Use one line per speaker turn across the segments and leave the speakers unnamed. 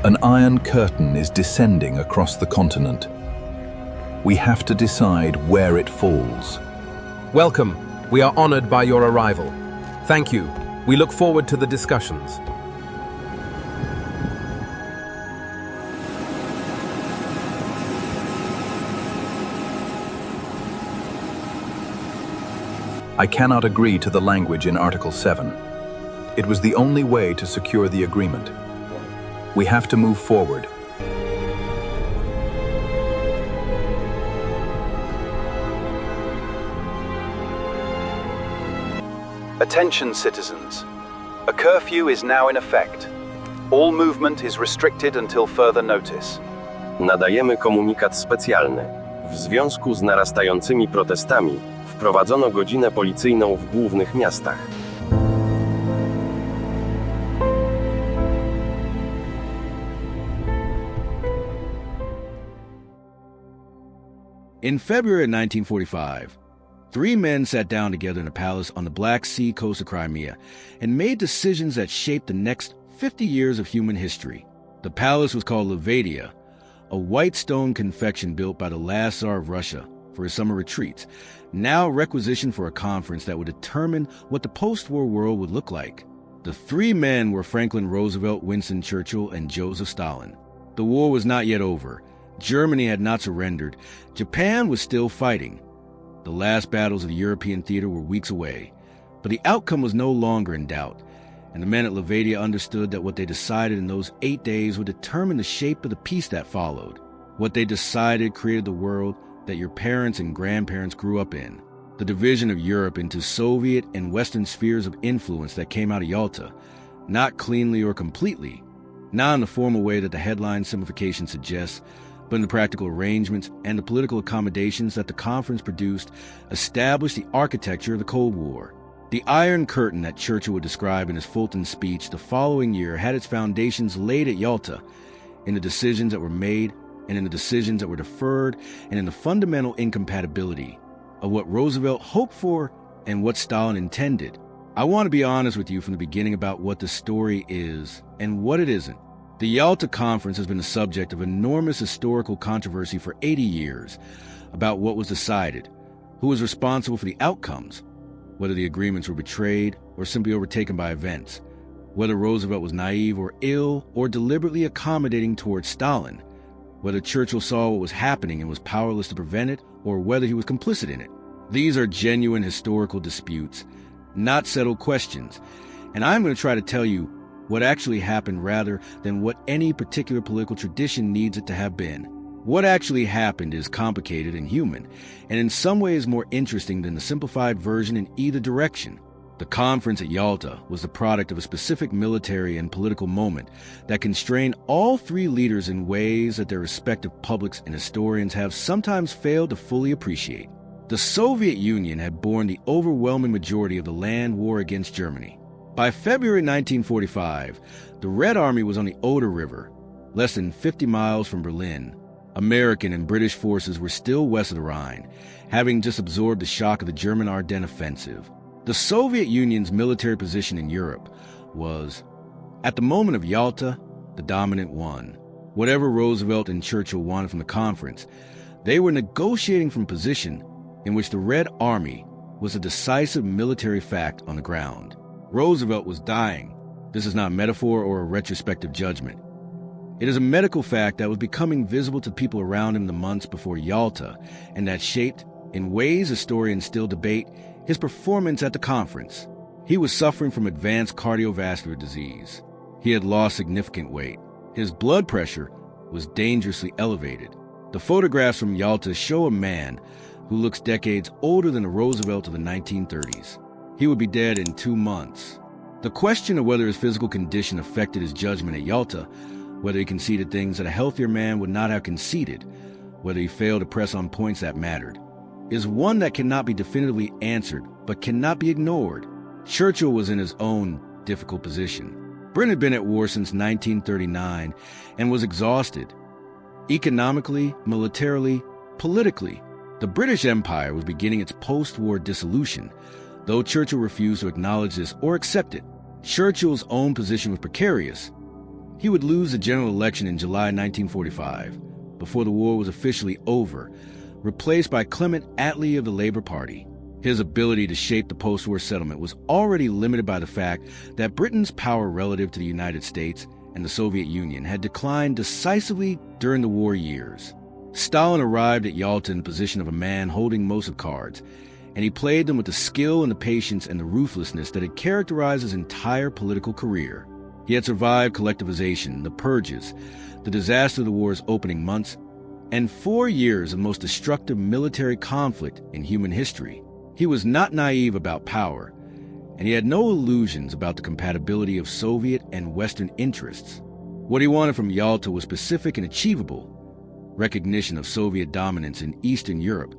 An iron curtain is descending across the continent. We have to decide where it falls.
Welcome. We are honored by your arrival. Thank you. We look forward to the discussions.
I cannot agree to the language in Article 7. It was the only way to secure the agreement. We have to move forward. Attention, citizens. A curfew is now in effect. All movement is restricted until further notice.
Nadajemy komunikat specjalny. W związku z narastającymi protestami wprowadzono godzinę policyjną w głównych miastach.
In February of 1945, three men sat down together in a palace on the Black Sea coast of Crimea and made decisions that shaped the next 50 years of human history. The palace was called Levadia, a white stone confection built by the last Tsar of Russia for his summer retreats, now requisitioned for a conference that would determine what the post-war world would look like. The three men were Franklin Roosevelt, Winston Churchill, and Joseph Stalin. The war was not yet over. Germany had not surrendered. Japan was still fighting. The last battles of the European theater were weeks away, but the outcome was no longer in doubt, and the men at Levadia understood that what they decided in those 8 days would determine the shape of the peace that followed. What they decided created the world that your parents and grandparents grew up in. The division of Europe into Soviet and Western spheres of influence that came out of Yalta, not cleanly or completely, not in the formal way that the headline simplification suggests, but in the practical arrangements and the political accommodations that the conference produced, established the architecture of the Cold War. The Iron Curtain that Churchill would describe in his Fulton speech the following year had its foundations laid at Yalta, in the decisions that were made and in the decisions that were deferred and in the fundamental incompatibility of what Roosevelt hoped for and what Stalin intended. I want to be honest with you from the beginning about what the story is and what it isn't. The Yalta Conference has been the subject of enormous historical controversy for 80 years about what was decided, who was responsible for the outcomes, whether the agreements were betrayed or simply overtaken by events, whether Roosevelt was naive or ill or deliberately accommodating towards Stalin, whether Churchill saw what was happening and was powerless to prevent it, or whether he was complicit in it. These are genuine historical disputes, not settled questions, and I'm going to try to tell you what actually happened rather than what any particular political tradition needs it to have been. What actually happened is complicated and human, and in some ways more interesting than the simplified version in either direction. The conference at Yalta was the product of a specific military and political moment that constrained all three leaders in ways that their respective publics and historians have sometimes failed to fully appreciate. The Soviet Union had borne the overwhelming majority of the land war against Germany. By February 1945, the Red Army was on the Oder River, less than 50 miles from Berlin. American and British forces were still west of the Rhine, having just absorbed the shock of the German Ardennes offensive. The Soviet Union's military position in Europe was, at the moment of Yalta, the dominant one. Whatever Roosevelt and Churchill wanted from the conference, they were negotiating from a position in which the Red Army was a decisive military fact on the ground. Roosevelt was dying. This is not metaphor or a retrospective judgment. It is a medical fact that was becoming visible to people around him the months before Yalta, and that shaped, in ways historians still debate, his performance at the conference. He was suffering from advanced cardiovascular disease. He had lost significant weight. His blood pressure was dangerously elevated. The photographs from Yalta show a man who looks decades older than the Roosevelt of the 1930s. He would be dead in 2 months. The question of whether his physical condition affected his judgment at Yalta, whether he conceded things that a healthier man would not have conceded, whether he failed to press on points that mattered, is one that cannot be definitively answered, but cannot be ignored. Churchill was in his own difficult position. Britain had been at war since 1939 and was exhausted. Economically, militarily, politically, the British Empire was beginning its post-war dissolution, though Churchill refused to acknowledge this or accept it. Churchill's own position was precarious. He would lose the general election in July 1945, before the war was officially over, replaced by Clement Attlee of the Labour Party. His ability to shape the post-war settlement was already limited by the fact that Britain's power relative to the United States and the Soviet Union had declined decisively during the war years. Stalin arrived at Yalta in the position of a man holding most of cards, and he played them with the skill and the patience and the ruthlessness that had characterized his entire political career. He had survived collectivization, the purges, the disaster of the war's opening months, and 4 years of most destructive military conflict in human history. He was not naive about power, and he had no illusions about the compatibility of Soviet and Western interests. What he wanted from Yalta was specific and achievable: recognition of Soviet dominance in Eastern Europe,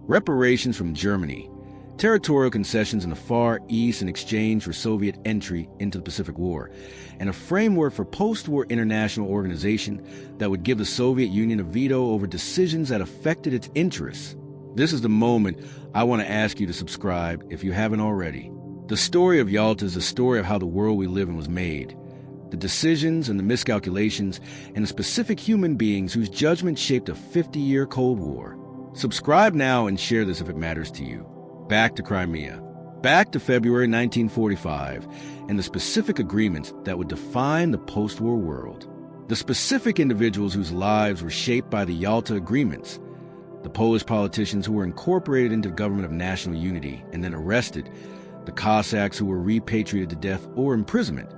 reparations from Germany, territorial concessions in the Far East in exchange for Soviet entry into the Pacific War, and a framework for post-war international organization that would give the Soviet Union a veto over decisions that affected its interests. This is the moment I want to ask you to subscribe if you haven't already. The story of Yalta is the story of how the world we live in was made, the decisions and the miscalculations, and the specific human beings whose judgment shaped a 50-year Cold War. Subscribe now and share this if it matters to you. Back to Crimea. Back to February 1945 and the specific agreements that would define the post-war world. The specific individuals whose lives were shaped by the Yalta agreements. The Polish politicians who were incorporated into the government of national unity and then arrested. The Cossacks who were repatriated to death or imprisonment.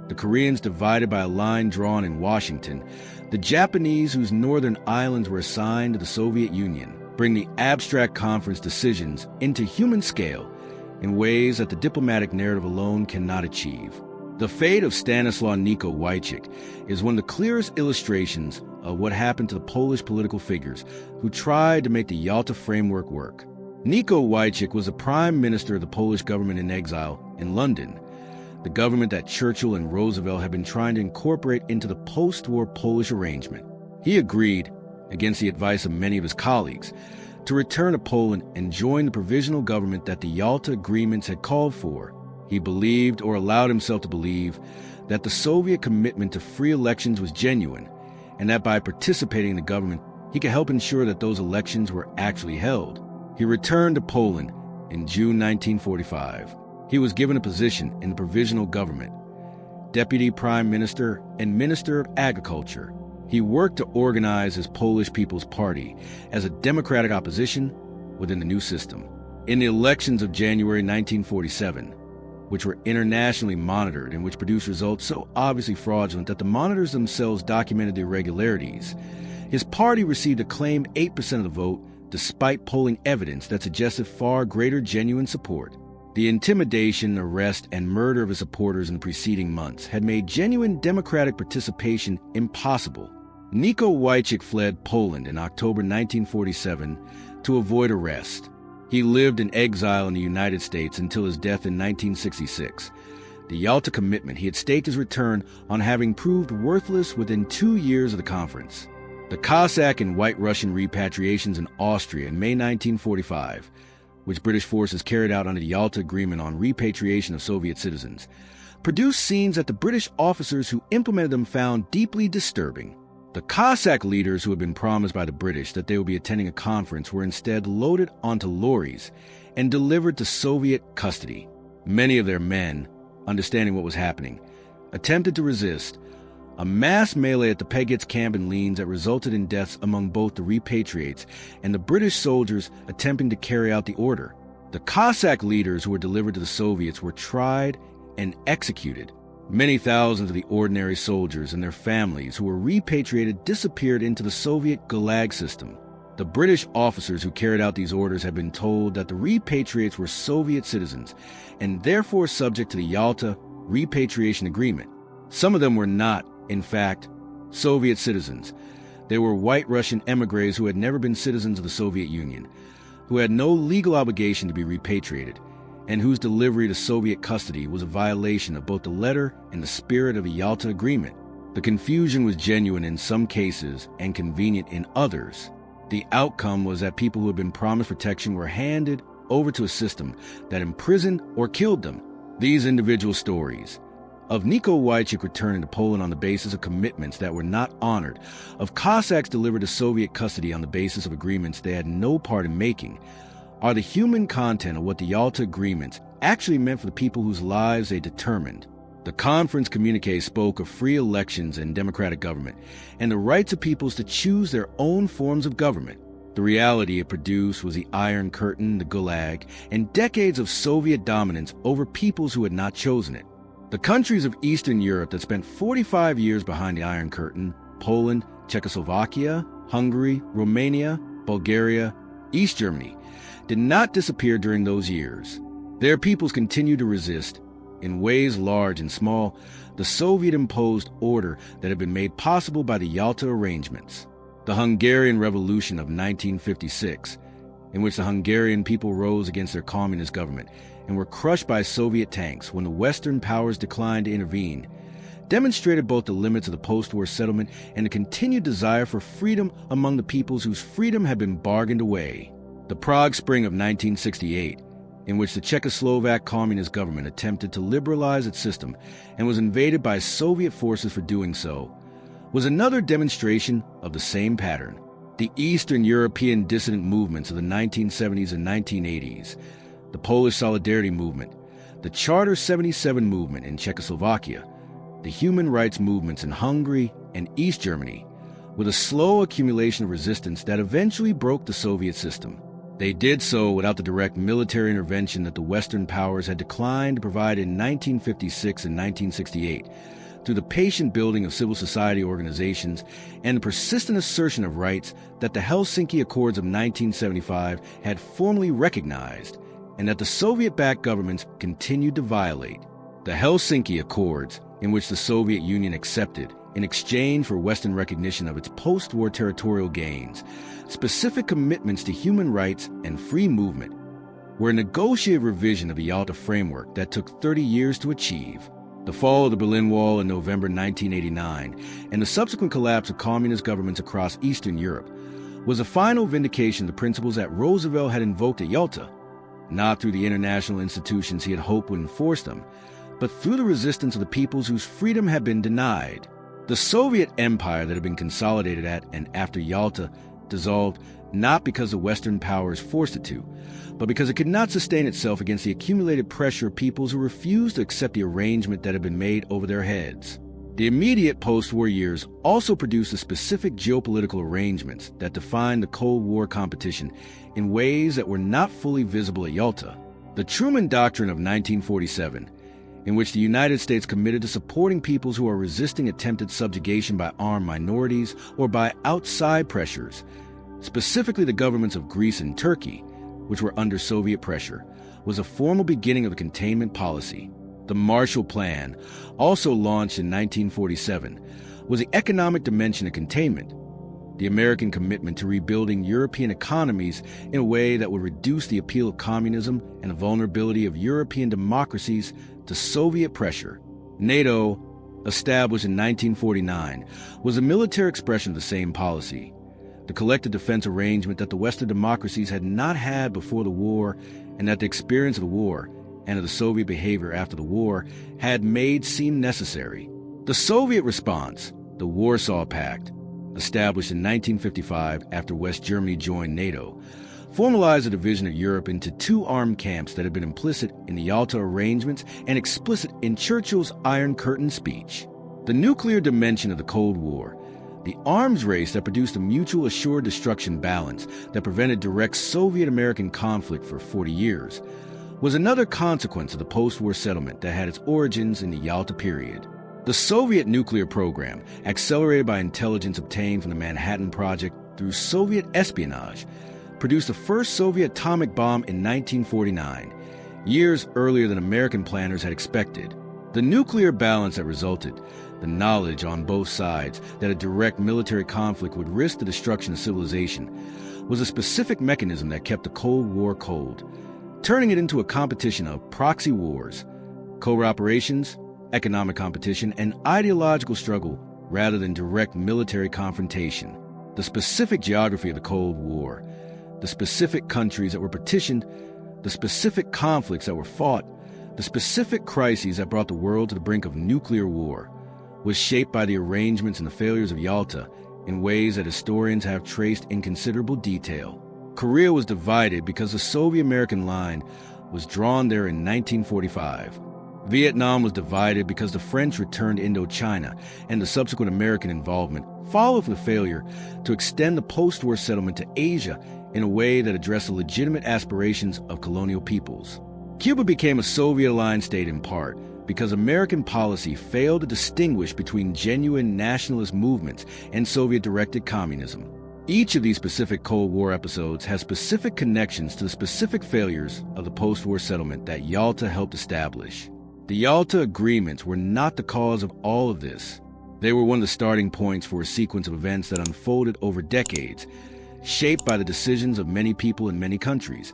The Koreans divided by a line drawn in Washington. The Japanese whose northern islands were assigned to the Soviet Union. Bring the abstract conference decisions into human scale in ways that the diplomatic narrative alone cannot achieve. The fate of Stanislaw Nico Wycik is one of the clearest illustrations of what happened to the Polish political figures who tried to make the Yalta framework work. Nico Wycik was the prime minister of the Polish government in exile in London, the government that Churchill and Roosevelt had been trying to incorporate into the post-war Polish arrangement. He agreed, against the advice of many of his colleagues, to return to Poland and join the provisional government that the Yalta agreements had called for. He believed, or allowed himself to believe, that the Soviet commitment to free elections was genuine, and that by participating in the government, he could help ensure that those elections were actually held. He returned to Poland in June 1945. He was given a position in the provisional government, Deputy Prime Minister and Minister of Agriculture. He worked to organize his Polish People's Party as a democratic opposition within the new system. In the elections of January 1947, which were internationally monitored and which produced results so obviously fraudulent that the monitors themselves documented the irregularities, his party received a claimed 8% of the vote despite polling evidence that suggested far greater genuine support. The intimidation, arrest, and murder of his supporters in the preceding months had made genuine democratic participation impossible. Nico Wycik fled Poland in October 1947 to avoid arrest. He lived in exile in the United States until his death in 1966. The Yalta commitment he had staked his return on having proved worthless within 2 years of the conference. The Cossack and White Russian repatriations in Austria in May 1945, which British forces carried out under the Yalta Agreement on repatriation of Soviet citizens, produced scenes that the British officers who implemented them found deeply disturbing. The Cossack leaders who had been promised by the British that they would be attending a conference were instead loaded onto lorries and delivered to Soviet custody. Many of their men, understanding what was happening, attempted to resist. A mass melee at the Pegitz camp in Linz that resulted in deaths among both the repatriates and the British soldiers attempting to carry out the order. The Cossack leaders who were delivered to the Soviets were tried and executed. Many thousands of the ordinary soldiers and their families who were repatriated disappeared into the Soviet Gulag system. The British officers who carried out these orders had been told that the repatriates were Soviet citizens and therefore subject to the Yalta Repatriation Agreement. Some of them were not, in fact, Soviet citizens. They were white Russian emigres who had never been citizens of the Soviet Union, who had no legal obligation to be repatriated, and whose delivery to Soviet custody was a violation of both the letter and the spirit of the Yalta Agreement. The confusion was genuine in some cases and convenient in others. The outcome was that people who had been promised protection were handed over to a system that imprisoned or killed them. These individual stories, Of Nico Wychik returning to Poland on the basis of commitments that were not honored, of Cossacks delivered to Soviet custody on the basis of agreements they had no part in making, are the human content of what the Yalta agreements actually meant for the people whose lives they determined. The conference communique spoke of free elections and democratic government, and the rights of peoples to choose their own forms of government. The reality it produced was the Iron Curtain, the Gulag, and decades of Soviet dominance over peoples who had not chosen it. The countries of Eastern Europe that spent 45 years behind the Iron Curtain, Poland, Czechoslovakia, Hungary, Romania, Bulgaria, East Germany, did not disappear during those years. Their peoples continued to resist, in ways large and small, the Soviet-imposed order that had been made possible by the Yalta arrangements. The Hungarian Revolution of 1956, in which the Hungarian people rose against their communist government and were crushed by Soviet tanks when the Western powers declined to intervene, demonstrated both the limits of the post-war settlement and the continued desire for freedom among the peoples whose freedom had been bargained away. The Prague Spring of 1968, in which the Czechoslovak communist government attempted to liberalize its system and was invaded by Soviet forces for doing so, was another demonstration of the same pattern. The Eastern European dissident movements of the 1970s and 1980s, the Polish Solidarity Movement, the Charter 77 movement in Czechoslovakia, the human rights movements in Hungary and East Germany, with a slow accumulation of resistance that eventually broke the Soviet system. They did so without the direct military intervention that the Western powers had declined to provide in 1956 and 1968, through the patient building of civil society organizations and the persistent assertion of rights that the Helsinki Accords of 1975 had formally recognized, and that the Soviet-backed governments continued to violate. The Helsinki Accords, in which the Soviet Union accepted, in exchange for Western recognition of its post-war territorial gains, specific commitments to human rights and free movement, were a negotiated revision of the Yalta framework that took 30 years to achieve. The fall of the Berlin Wall in November 1989 and the subsequent collapse of communist governments across Eastern Europe was a final vindication of the principles that Roosevelt had invoked at Yalta, not through the international institutions he had hoped would enforce them, but through the resistance of the peoples whose freedom had been denied. The Soviet Empire that had been consolidated at and after Yalta dissolved not because the Western powers forced it to, but because it could not sustain itself against the accumulated pressure of peoples who refused to accept the arrangement that had been made over their heads. The immediate post-war years also produced the specific geopolitical arrangements that defined the Cold War competition in ways that were not fully visible at Yalta. The Truman Doctrine of 1947, in which the United States committed to supporting peoples who are resisting attempted subjugation by armed minorities or by outside pressures, specifically the governments of Greece and Turkey, which were under Soviet pressure, was a formal beginning of the containment policy. The Marshall Plan, also launched in 1947, was the economic dimension of containment, the American commitment to rebuilding European economies in a way that would reduce the appeal of communism and the vulnerability of European democracies to Soviet pressure. NATO, established in 1949, was a military expression of the same policy. The collective defense arrangement that the Western democracies had not had before the war, and that the experience of the war and of the Soviet behavior after the war had made seem necessary. The Soviet response, the Warsaw Pact, established in 1955 after West Germany joined NATO, formalized the division of Europe into two armed camps that had been implicit in the Yalta arrangements and explicit in Churchill's Iron Curtain speech. The nuclear dimension of the Cold War, the arms race that produced a mutual assured destruction balance that prevented direct Soviet-American conflict for 40 years, was another consequence of the post-war settlement that had its origins in the Yalta period. The Soviet nuclear program, accelerated by intelligence obtained from the Manhattan Project through Soviet espionage, produced the first Soviet atomic bomb in 1949, years earlier than American planners had expected. The nuclear balance that resulted, the knowledge on both sides that a direct military conflict would risk the destruction of civilization, was a specific mechanism that kept the Cold War cold, turning it into a competition of proxy wars, covert operations, economic competition, and ideological struggle rather than direct military confrontation. The specific geography of the Cold War, the specific countries that were partitioned, the specific conflicts that were fought, The specific crises that brought the world to the brink of nuclear war was shaped by the arrangements and the failures of Yalta in ways that historians have traced in considerable detail. Korea was divided because the Soviet-American line was drawn there in 1945. Vietnam was divided because the French returned Indochina, and the subsequent American involvement followed the failure to extend the post-war settlement to Asia in a way that addressed the legitimate aspirations of colonial peoples. Cuba became a Soviet-aligned state in part because American policy failed to distinguish between genuine nationalist movements and Soviet-directed communism. Each of these specific Cold War episodes has specific connections to the specific failures of the post-war settlement that Yalta helped establish. The Yalta agreements were not the cause of all of this. They were one of the starting points for a sequence of events that unfolded over decades, shaped by the decisions of many people in many countries,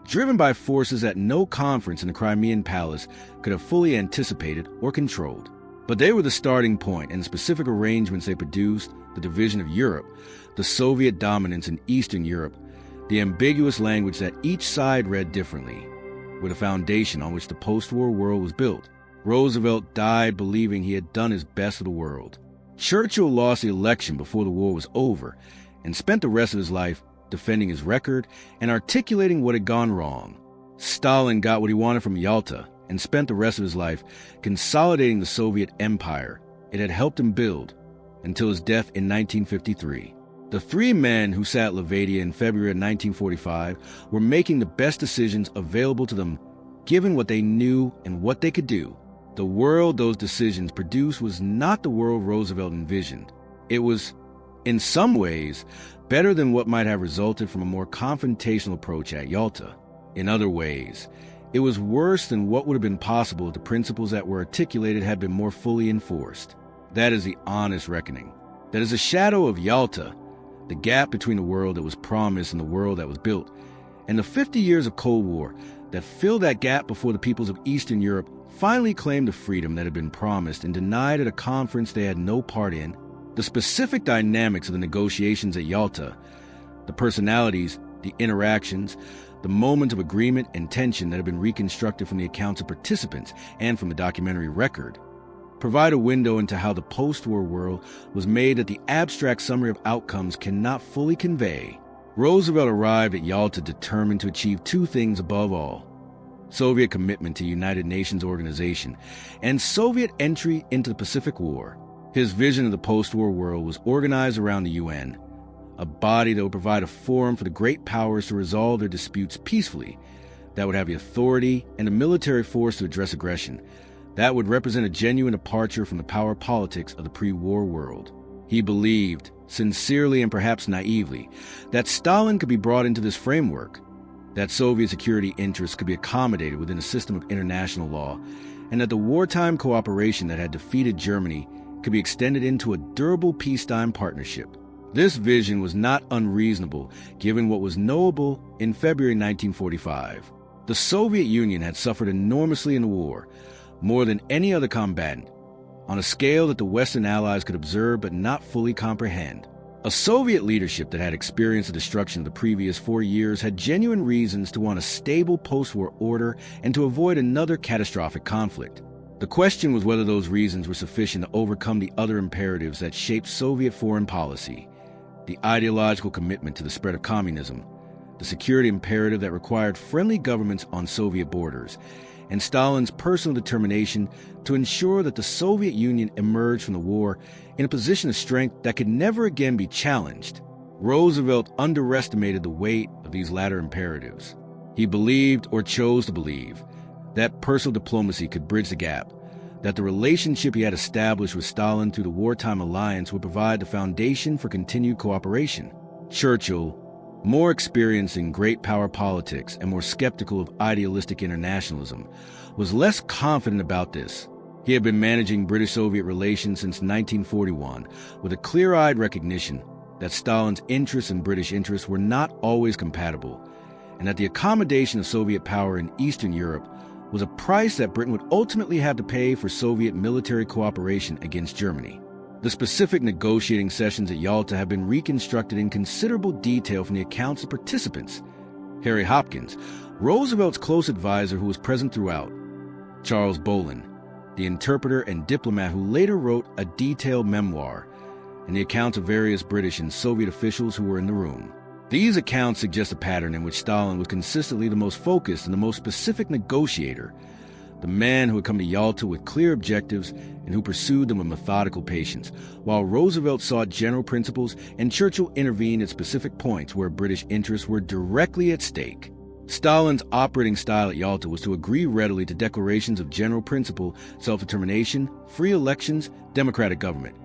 driven by forces that no conference in the Crimean Palace could have fully anticipated or controlled. But they were the starting point, and the specific arrangements they produced, the division of Europe, the Soviet dominance in Eastern Europe, the ambiguous language that each side read differently, were the foundation on which the post-war world was built. Roosevelt died believing he had done his best for the world. Churchill lost the election before the war was over and spent the rest of his life defending his record and articulating what had gone wrong. Stalin got what he wanted from Yalta and spent the rest of his life consolidating the Soviet empire it had helped him build until his death in 1953. The three men who sat at Levadia in February of 1945 were making the best decisions available to them given what they knew and what they could do. The world those decisions produced was not the world Roosevelt envisioned. It was, in some ways, better than what might have resulted from a more confrontational approach at Yalta. In other ways, it was worse than what would have been possible if the principles that were articulated had been more fully enforced. That is the honest reckoning. That is a shadow of Yalta, the gap between the world that was promised and the world that was built, and the 50 years of Cold War that filled that gap before the peoples of Eastern Europe finally claimed the freedom that had been promised and denied at a conference they had no part in. The specific dynamics of the negotiations at Yalta, the personalities, the interactions, the moments of agreement and tension that have been reconstructed from the accounts of participants and from the documentary record, provide a window into how the post-war world was made that the abstract summary of outcomes cannot fully convey. Roosevelt arrived at Yalta determined to achieve two things above all: Soviet commitment to United Nations organization and Soviet entry into the Pacific War. His vision of the post-war world was organized around the UN, a body that would provide a forum for the great powers to resolve their disputes peacefully, that would have the authority and the military force to address aggression, that would represent a genuine departure from the power politics of the pre-war world. He believed, sincerely and perhaps naively, that Stalin could be brought into this framework, that Soviet security interests could be accommodated within a system of international law, and that the wartime cooperation that had defeated Germany could be extended into a durable peacetime partnership. This vision was not unreasonable given what was knowable in February 1945. The Soviet Union had suffered enormously in the war, more than any other combatant, on a scale that the Western Allies could observe but not fully comprehend. A Soviet leadership that had experienced the destruction of the previous 4 years had genuine reasons to want a stable post-war order and to avoid another catastrophic conflict. The question was whether those reasons were sufficient to overcome the other imperatives that shaped Soviet foreign policy: the ideological commitment to the spread of communism, the security imperative that required friendly governments on Soviet borders, and Stalin's personal determination to ensure that the Soviet Union emerged from the war in a position of strength that could never again be challenged. Roosevelt underestimated the weight of these latter imperatives. He believed, or chose to believe, that personal diplomacy could bridge the gap, that the relationship he had established with Stalin through the wartime alliance would provide the foundation for continued cooperation. Churchill, more experienced in great power politics and more skeptical of idealistic internationalism, was less confident about this. He had been managing British-Soviet relations since 1941 with a clear-eyed recognition that Stalin's interests and British interests were not always compatible, and that the accommodation of Soviet power in Eastern Europe was a price that Britain would ultimately have to pay for Soviet military cooperation against Germany. The specific negotiating sessions at Yalta have been reconstructed in considerable detail from the accounts of participants. Harry Hopkins, Roosevelt's close advisor who was present throughout, Charles Bolin, the interpreter and diplomat who later wrote a detailed memoir and the accounts of various British and Soviet officials who were in the room. These accounts suggest a pattern in which Stalin was consistently the most focused and the most specific negotiator, the man who had come to Yalta with clear objectives and who pursued them with methodical patience, while Roosevelt sought general principles and Churchill intervened at specific points where British interests were directly at stake. Stalin's operating style at Yalta was to agree readily to declarations of general principle, self-determination, free elections, democratic government,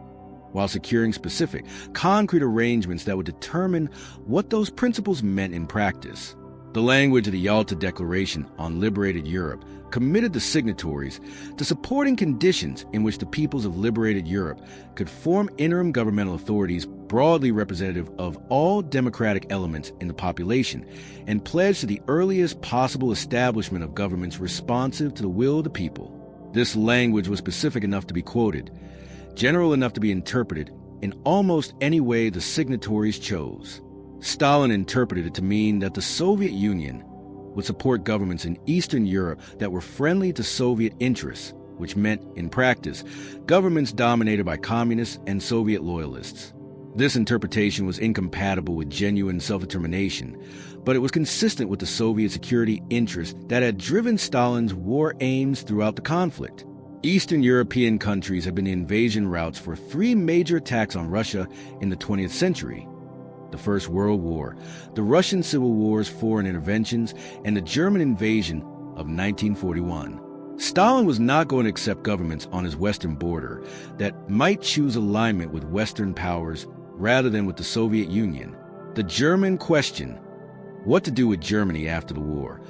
while securing specific, concrete arrangements that would determine what those principles meant in practice. The language of the Yalta Declaration on Liberated Europe committed the signatories to supporting conditions in which the peoples of liberated Europe could form interim governmental authorities broadly representative of all democratic elements in the population, and pledged to the earliest possible establishment of governments responsive to the will of the people. This language was specific enough to be quoted, general enough to be interpreted in almost any way the signatories chose. Stalin interpreted it to mean that the Soviet Union would support governments in Eastern Europe that were friendly to Soviet interests, which meant, in practice, governments dominated by communists and Soviet loyalists. This interpretation was incompatible with genuine self-determination, but it was consistent with the Soviet security interests that had driven Stalin's war aims throughout the conflict. Eastern European countries had been the invasion routes for 3 major attacks on Russia in the 20th century: the First World War, the Russian Civil War's foreign interventions, and the German invasion of 1941. Stalin was not going to accept governments on his western border that might choose alignment with Western powers rather than with the Soviet Union. The German question, what to do with Germany after the war,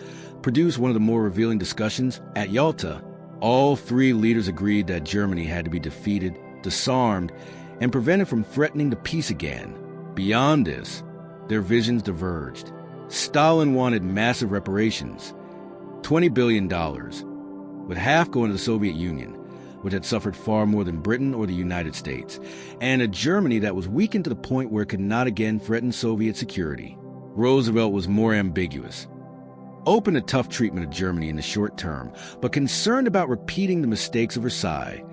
produced one of the more revealing discussions at Yalta. All 3 leaders agreed that Germany had to be defeated, disarmed, and prevented from threatening the peace again. Beyond this, their visions diverged. Stalin wanted massive reparations, $20 billion, with half going to the Soviet Union, which had suffered far more than Britain or the United States, and a Germany that was weakened to the point where it could not again threaten Soviet security. Roosevelt was more ambiguous, open to tough treatment of Germany in the short term, but concerned about repeating the mistakes of Versailles,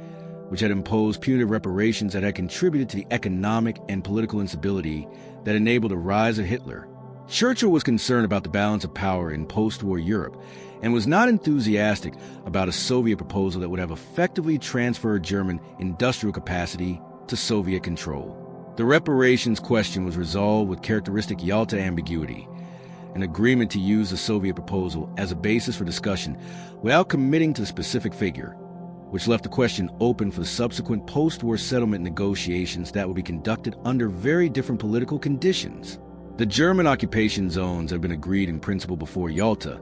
which had imposed punitive reparations that had contributed to the economic and political instability that enabled the rise of Hitler. Churchill was concerned about the balance of power in post-war Europe and was not enthusiastic about a Soviet proposal that would have effectively transferred German industrial capacity to Soviet control. The reparations question was resolved with characteristic Yalta ambiguity, an agreement to use the Soviet proposal as a basis for discussion without committing to the specific figure, which left the question open for the subsequent post-war settlement negotiations that would be conducted under very different political conditions. The German occupation zones had been agreed in principle before Yalta,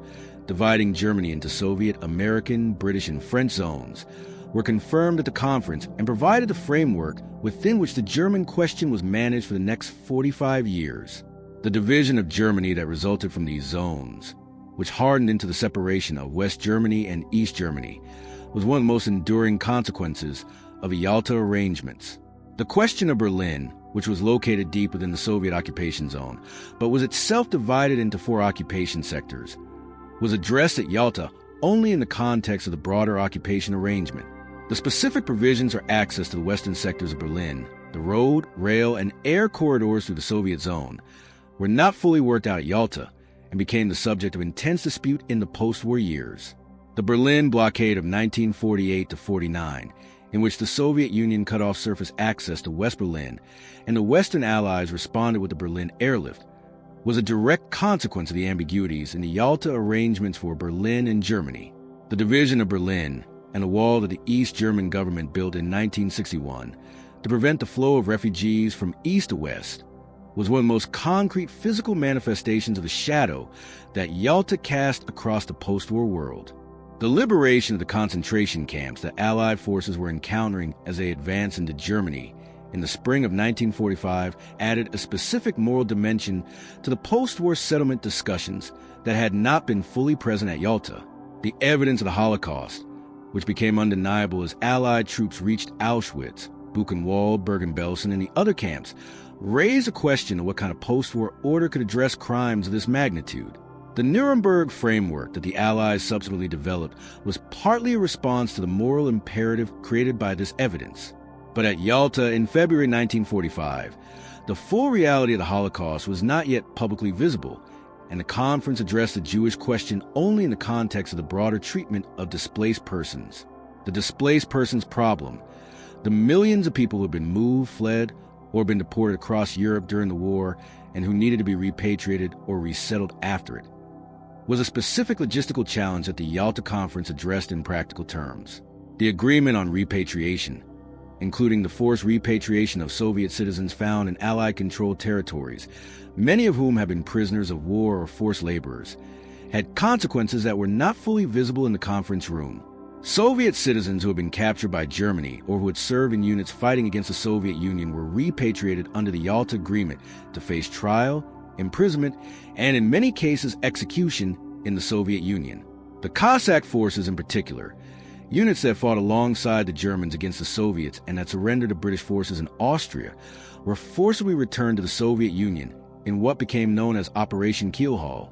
dividing Germany into Soviet, American, British, and French zones, were confirmed at the conference and provided the framework within which the German question was managed for the next 45 years. The division of Germany that resulted from these zones, which hardened into the separation of West Germany and East Germany, was one of the most enduring consequences of the Yalta arrangements. The question of Berlin, which was located deep within the Soviet occupation zone, but was itself divided into 4 occupation sectors, was addressed at Yalta only in the context of the broader occupation arrangement. The specific provisions for access to the western sectors of Berlin, the road, rail, and air corridors through the Soviet zone, were not fully worked out at Yalta and became the subject of intense dispute in the post-war years. The Berlin blockade of 1948-49, in which the Soviet Union cut off surface access to West Berlin and the Western Allies responded with the Berlin airlift, was a direct consequence of the ambiguities in the Yalta arrangements for Berlin and Germany. The division of Berlin and the wall that the East German government built in 1961 to prevent the flow of refugees from east to west was one of the most concrete physical manifestations of the shadow that Yalta cast across the post-war world. The liberation of the concentration camps that Allied forces were encountering as they advanced into Germany in the spring of 1945 added a specific moral dimension to the post-war settlement discussions that had not been fully present at Yalta. The evidence of the Holocaust, which became undeniable as Allied troops reached Auschwitz, Buchenwald, Bergen-Belsen, and the other camps, raised a question of what kind of post-war order could address crimes of this magnitude. The Nuremberg framework that the Allies subsequently developed was partly a response to the moral imperative created by this evidence. But at Yalta in February 1945, the full reality of the Holocaust was not yet publicly visible, and the conference addressed the Jewish question only in the context of the broader treatment of displaced persons. The displaced persons problem, the millions of people who had been moved, fled, or been deported across Europe during the war and who needed to be repatriated or resettled after it, was a specific logistical challenge that the Yalta Conference addressed in practical terms. The agreement on repatriation, including the forced repatriation of Soviet citizens found in Allied-controlled territories, many of whom had been prisoners of war or forced laborers, had consequences that were not fully visible in the conference room. Soviet citizens who had been captured by Germany or who had served in units fighting against the Soviet Union were repatriated under the Yalta Agreement to face trial, imprisonment, and in many cases execution in the Soviet Union. The Cossack forces in particular, units that fought alongside the Germans against the Soviets and that surrendered to British forces in Austria, were forcibly returned to the Soviet Union in what became known as Operation Keelhaul,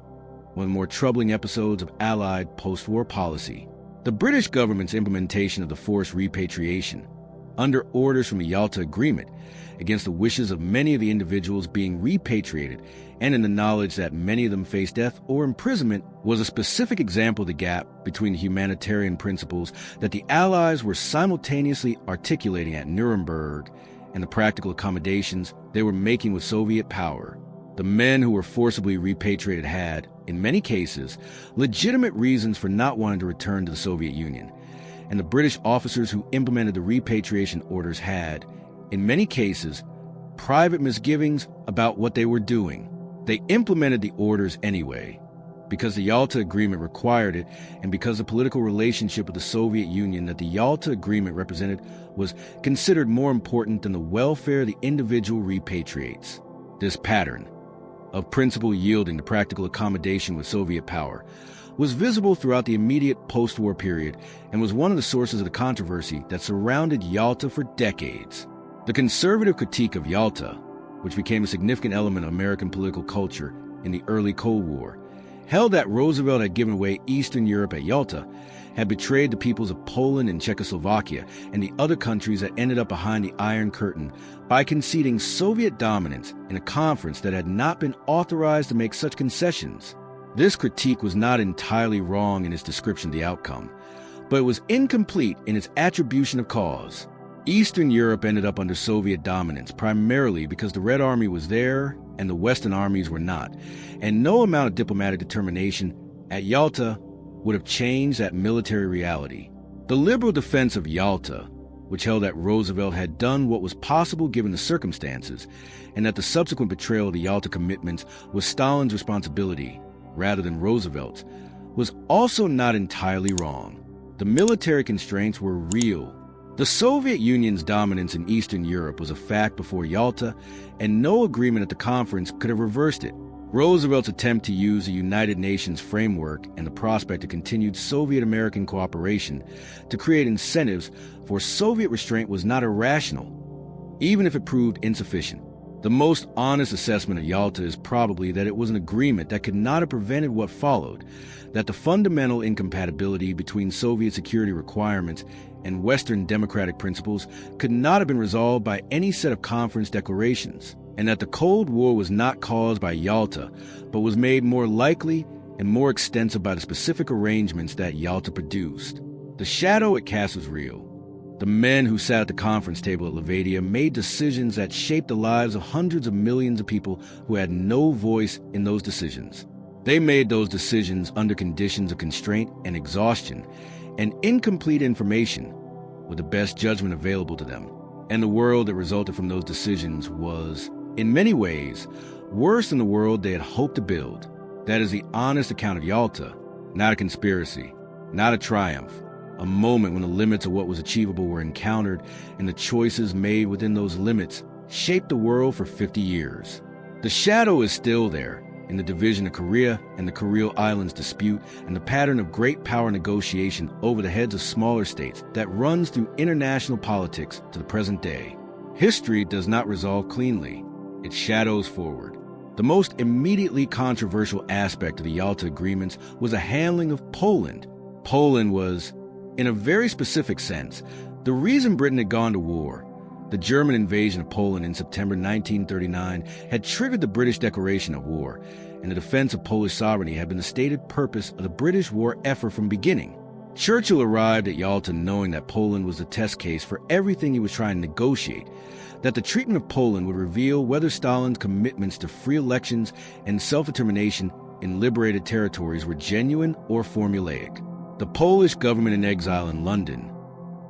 one of the more troubling episodes of Allied post-war policy. The British government's implementation of the forced repatriation, under orders from the Yalta Agreement, against the wishes of many of the individuals being repatriated and in the knowledge that many of them faced death or imprisonment, was a specific example of the gap between the humanitarian principles that the Allies were simultaneously articulating at Nuremberg and the practical accommodations they were making with Soviet power. The men who were forcibly repatriated had, in many cases, legitimate reasons for not wanting to return to the Soviet Union, and the British officers who implemented the repatriation orders had, in many cases, private misgivings about what they were doing. They implemented the orders anyway, because the Yalta Agreement required it and because the political relationship with the Soviet Union that the Yalta Agreement represented was considered more important than the welfare of the individual repatriates. This pattern of principle yielding to practical accommodation with Soviet power was visible throughout the immediate post-war period and was one of the sources of the controversy that surrounded Yalta for decades. The conservative critique of Yalta, which became a significant element of American political culture in the early Cold War, held that Roosevelt had given away Eastern Europe at Yalta, had betrayed the peoples of Poland and Czechoslovakia and the other countries that ended up behind the Iron Curtain by conceding Soviet dominance in a conference that had not been authorized to make such concessions. This critique was not entirely wrong in its description of the outcome, but it was incomplete in its attribution of cause. Eastern Europe ended up under Soviet dominance primarily because the Red Army was there and the Western armies were not, and no amount of diplomatic determination at Yalta would have changed that military reality. The liberal defense of Yalta, which held that Roosevelt had done what was possible given the circumstances, and that the subsequent betrayal of the Yalta commitments was Stalin's responsibility rather than Roosevelt's, was also not entirely wrong. The military constraints were real. The Soviet Union's dominance in Eastern Europe was a fact before Yalta, and no agreement at the conference could have reversed it. Roosevelt's attempt to use the United Nations framework and the prospect of continued Soviet-American cooperation to create incentives for Soviet restraint was not irrational, even if it proved insufficient. The most honest assessment of Yalta is probably that it was an agreement that could not have prevented what followed, that the fundamental incompatibility between Soviet security requirements and Western democratic principles could not have been resolved by any set of conference declarations, and that the Cold War was not caused by Yalta, but was made more likely and more extensive by the specific arrangements that Yalta produced. The shadow it cast was real. The men who sat at the conference table at Levadia made decisions that shaped the lives of hundreds of millions of people who had no voice in those decisions. They made those decisions under conditions of constraint and exhaustion and incomplete information with the best judgment available to them. And the world that resulted from those decisions was, in many ways, worse than the world they had hoped to build. That is the honest account of Yalta, not a conspiracy, not a triumph. A moment when the limits of what was achievable were encountered and the choices made within those limits shaped the world for 50 years. The shadow is still there in the division of Korea and the Kuril Islands dispute and the pattern of great power negotiation over the heads of smaller states that runs through international politics to the present day. History does not resolve cleanly. It shadows forward. The most immediately controversial aspect of the Yalta agreements was the handling of Poland. Poland was, in a very specific sense, the reason Britain had gone to war. The German invasion of Poland in September 1939 had triggered the British declaration of war, and the defense of Polish sovereignty had been the stated purpose of the British war effort from beginning. Churchill arrived at Yalta knowing that Poland was the test case for everything he was trying to negotiate, that the treatment of Poland would reveal whether Stalin's commitments to free elections and self-determination in liberated territories were genuine or formulaic. The Polish government in exile in London,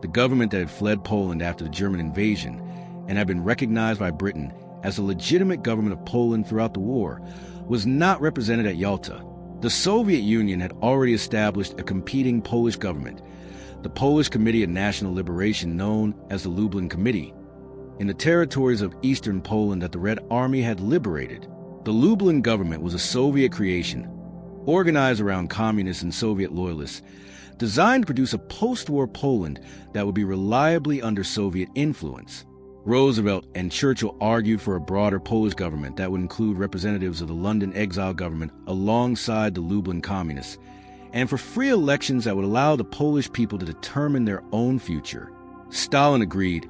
the government that had fled Poland after the German invasion and had been recognized by Britain as the legitimate government of Poland throughout the war, was not represented at Yalta. The Soviet Union had already established a competing Polish government, the Polish Committee of National Liberation known as the Lublin Committee, in the territories of eastern Poland that the Red Army had liberated. The Lublin government was a Soviet creation, organized around communists and Soviet loyalists, designed to produce a post-war Poland that would be reliably under Soviet influence. Roosevelt and Churchill argued for a broader Polish government that would include representatives of the London exile government alongside the Lublin communists, and for free elections that would allow the Polish people to determine their own future. Stalin agreed,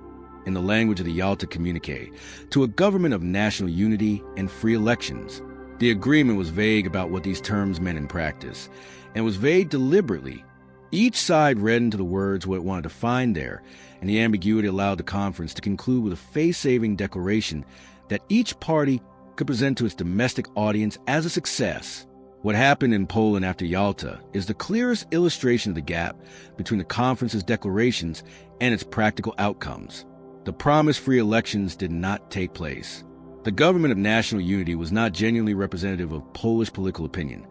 in the language of the Yalta Communique, to a government of national unity and free elections. The agreement was vague about what these terms meant in practice, and was vague deliberately. Each side read into the words what it wanted to find there, and the ambiguity allowed the conference to conclude with a face-saving declaration that each party could present to its domestic audience as a success. What happened in Poland after Yalta is the clearest illustration of the gap between the conference's declarations and its practical outcomes. The promised free elections did not take place. The government of national unity was not genuinely representative of Polish political opinion.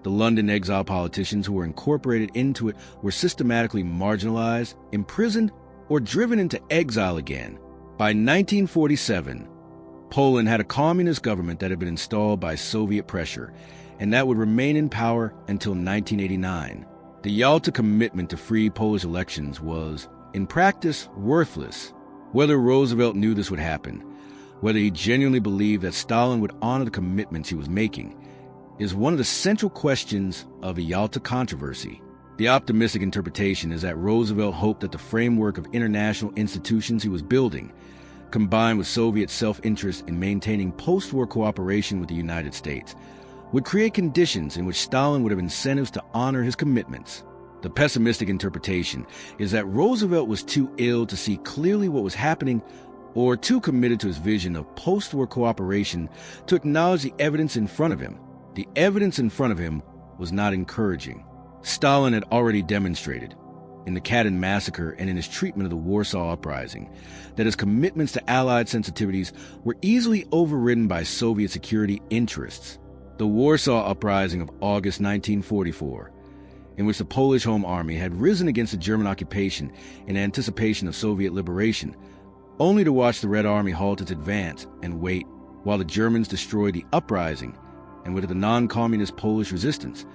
The London exile politicians who were incorporated into it were systematically marginalized, imprisoned, or driven into exile again. By 1947, Poland had a communist government that had been installed by Soviet pressure, and that would remain in power until 1989. The Yalta commitment to free Polish elections was, in practice, worthless. Whether Roosevelt knew this would happen, whether he genuinely believed that Stalin would honor the commitments he was making, is one of the central questions of the Yalta controversy. The optimistic interpretation is that Roosevelt hoped that the framework of international institutions he was building, combined with Soviet self-interest in maintaining post-war cooperation with the United States, would create conditions in which Stalin would have incentives to honor his commitments. The pessimistic interpretation is that Roosevelt was too ill to see clearly what was happening or too committed to his vision of post-war cooperation to acknowledge the evidence in front of him. The evidence in front of him was not encouraging. Stalin had already demonstrated, in the Katyn massacre and in his treatment of the Warsaw Uprising, that his commitments to Allied sensitivities were easily overridden by Soviet security interests. The Warsaw Uprising of August 1944, in which the Polish Home Army had risen against the German occupation in anticipation of Soviet liberation, only to watch the Red Army halt its advance and wait while the Germans destroyed the uprising and with the non-communist Polish resistance,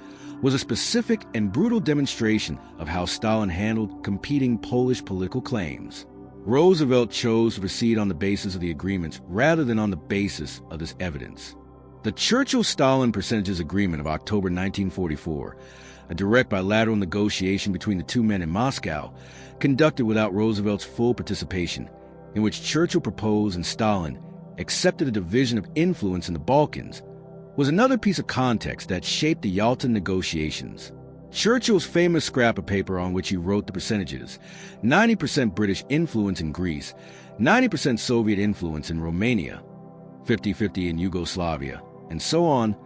was a specific and brutal demonstration of how Stalin handled competing Polish political claims. Roosevelt chose to proceed on the basis of the agreements rather than on the basis of this evidence. The Churchill-Stalin Percentages Agreement of October 1944, a direct bilateral negotiation between the two men in Moscow, conducted without Roosevelt's full participation, in which Churchill proposed and Stalin accepted a division of influence in the Balkans, was another piece of context that shaped the Yalta negotiations. Churchill's famous scrap of paper on which he wrote the percentages, 90% British influence in Greece, 90% Soviet influence in Romania, 50-50 in Yugoslavia, and so on,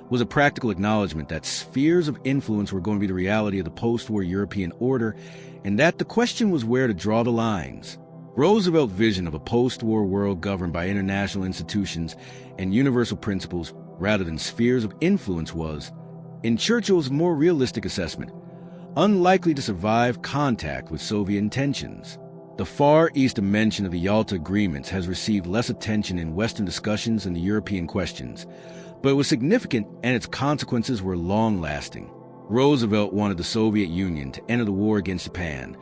was a practical acknowledgement that spheres of influence were going to be the reality of the post-war European order, and that the question was where to draw the lines. Roosevelt's vision of a post-war world governed by international institutions and universal principles rather than spheres of influence was, in Churchill's more realistic assessment, unlikely to survive contact with Soviet intentions. The Far East dimension of the Yalta agreements has received less attention in Western discussions than the European questions, but it was significant and its consequences were long-lasting. Roosevelt wanted the Soviet Union to enter the war against Japan.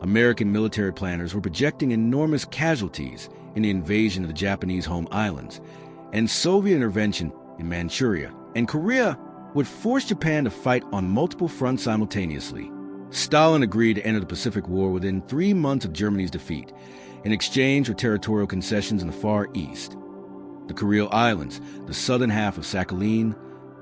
American military planners were projecting enormous casualties in the invasion of the Japanese home islands, and Soviet intervention in Manchuria and Korea would force Japan to fight on multiple fronts simultaneously. Stalin agreed to enter the Pacific War within 3 months of Germany's defeat, in exchange for territorial concessions in the Far East. The Kuril Islands, the southern half of Sakhalin,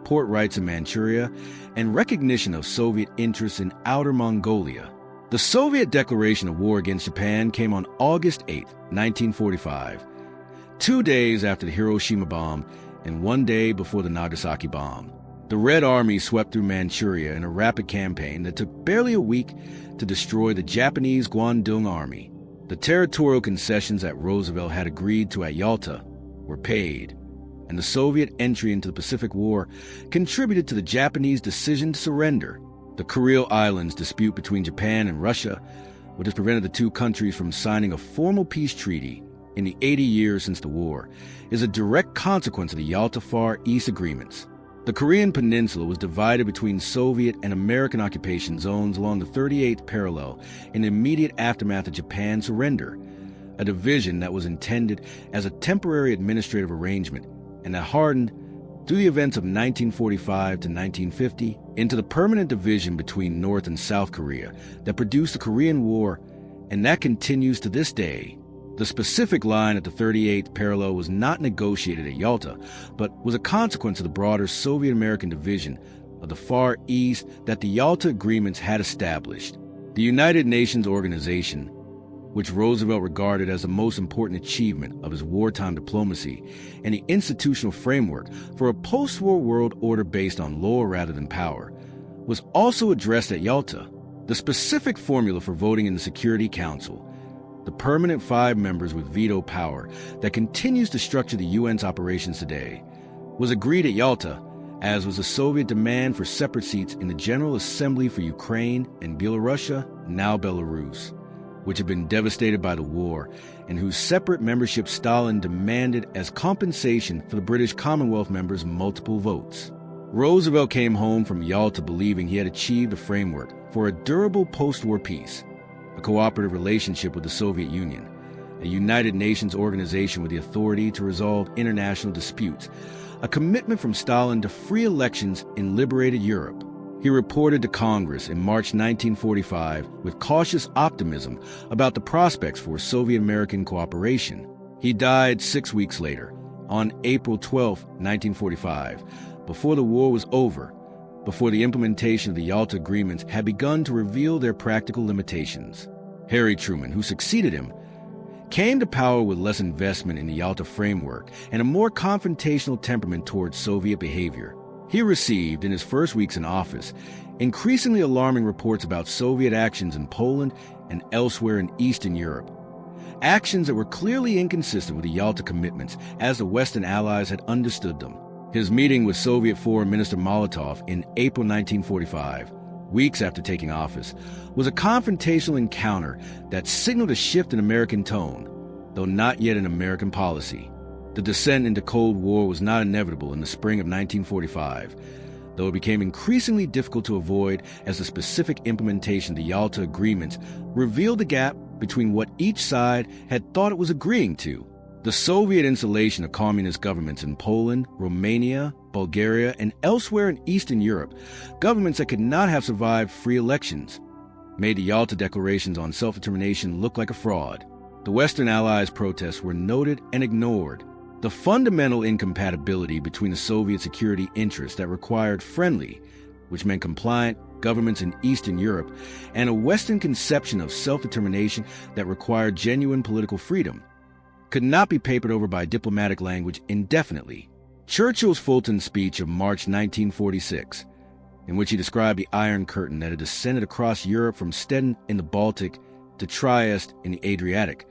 port rights in Manchuria, and recognition of Soviet interests in Outer Mongolia. The Soviet declaration of war against Japan came on August 8, 1945, 2 days after the Hiroshima bomb and 1 day before the Nagasaki bomb. The Red Army swept through Manchuria in a rapid campaign that took barely a week to destroy the Japanese Guandong Army. The territorial concessions that Roosevelt had agreed to at Yalta were paid, and the Soviet entry into the Pacific War contributed to the Japanese decision to surrender. The Kuril Islands dispute between Japan and Russia, which has prevented the two countries from signing a formal peace treaty in the 80 years since the war, is a direct consequence of the Yalta Far East agreements. The Korean peninsula was divided between Soviet and American occupation zones along the 38th parallel in the immediate aftermath of Japan's surrender, a division that was intended as a temporary administrative arrangement and that hardened through the events of 1945 to 1950 into the permanent division between North and South Korea that produced the Korean War, and that continues to this day. The specific line at the 38th parallel was not negotiated at Yalta, but was a consequence of the broader Soviet-American division of the Far East that the Yalta agreements had established. The United Nations organization, which Roosevelt regarded as the most important achievement of his wartime diplomacy, and the institutional framework for a post-war world order based on law rather than power, was also addressed at Yalta. The specific formula for voting in the Security Council, the permanent 5 members with veto power that continues to structure the UN's operations today, was agreed at Yalta, as was the Soviet demand for separate seats in the General Assembly for Ukraine and Belarusia, now Belarus, which had been devastated by the war, and whose separate membership Stalin demanded as compensation for the British Commonwealth members' multiple votes. Roosevelt came home from Yalta believing he had achieved a framework for a durable post-war peace, a cooperative relationship with the Soviet Union, a United Nations organization with the authority to resolve international disputes, a commitment from Stalin to free elections in liberated Europe. He reported to Congress in March 1945 with cautious optimism about the prospects for Soviet-American cooperation. He died 6 weeks later, on April 12, 1945, before the war was over, before the implementation of the Yalta agreements had begun to reveal their practical limitations. Harry Truman, who succeeded him, came to power with less investment in the Yalta framework and a more confrontational temperament towards Soviet behavior. He received, in his first weeks in office, increasingly alarming reports about Soviet actions in Poland and elsewhere in Eastern Europe. Actions that were clearly inconsistent with the Yalta commitments as the Western Allies had understood them. His meeting with Soviet Foreign Minister Molotov in April 1945, weeks after taking office, was a confrontational encounter that signaled a shift in American tone, though not yet in American policy. The descent into Cold War was not inevitable in the spring of 1945, though it became increasingly difficult to avoid as the specific implementation of the Yalta agreements revealed the gap between what each side had thought it was agreeing to. The Soviet installation of communist governments in Poland, Romania, Bulgaria, and elsewhere in Eastern Europe, governments that could not have survived free elections, made the Yalta declarations on self-determination look like a fraud. The Western Allies' protests were noted and ignored. The fundamental incompatibility between the Soviet security interests that required friendly, which meant compliant, governments in Eastern Europe, and a Western conception of self-determination that required genuine political freedom, could not be papered over by diplomatic language indefinitely. Churchill's Fulton speech of March 1946, in which he described the Iron Curtain that had descended across Europe from Stettin in the Baltic to Trieste in the Adriatic,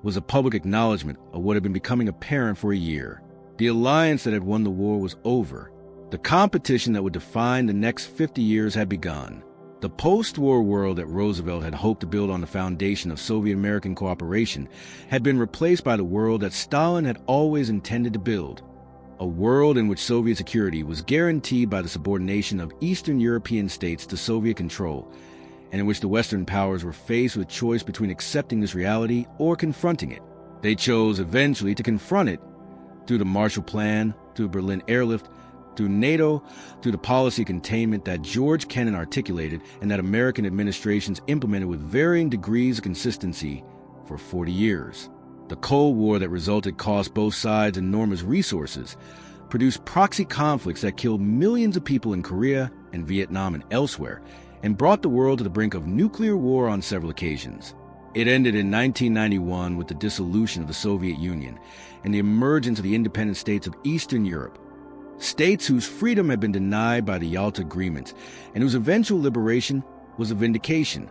was a public acknowledgement of what had been becoming apparent for a year. The alliance that had won the war was over. The competition that would define the next 50 years had begun. The post-war world that Roosevelt had hoped to build on the foundation of Soviet-American cooperation had been replaced by the world that Stalin had always intended to build, a world in which Soviet security was guaranteed by the subordination of Eastern European states to Soviet control, and in which the Western powers were faced with choice between accepting this reality or confronting it. They chose eventually to confront it, through the Marshall Plan, through the Berlin Airlift, through NATO, through the policy containment that George Kennan articulated and that American administrations implemented with varying degrees of consistency for 40 years. The Cold War that resulted cost both sides enormous resources, produced proxy conflicts that killed millions of people in Korea and Vietnam and elsewhere, and brought the world to the brink of nuclear war on several occasions. It ended in 1991 with the dissolution of the Soviet Union and the emergence of the independent states of Eastern Europe, states whose freedom had been denied by the Yalta agreements and whose eventual liberation was a vindication,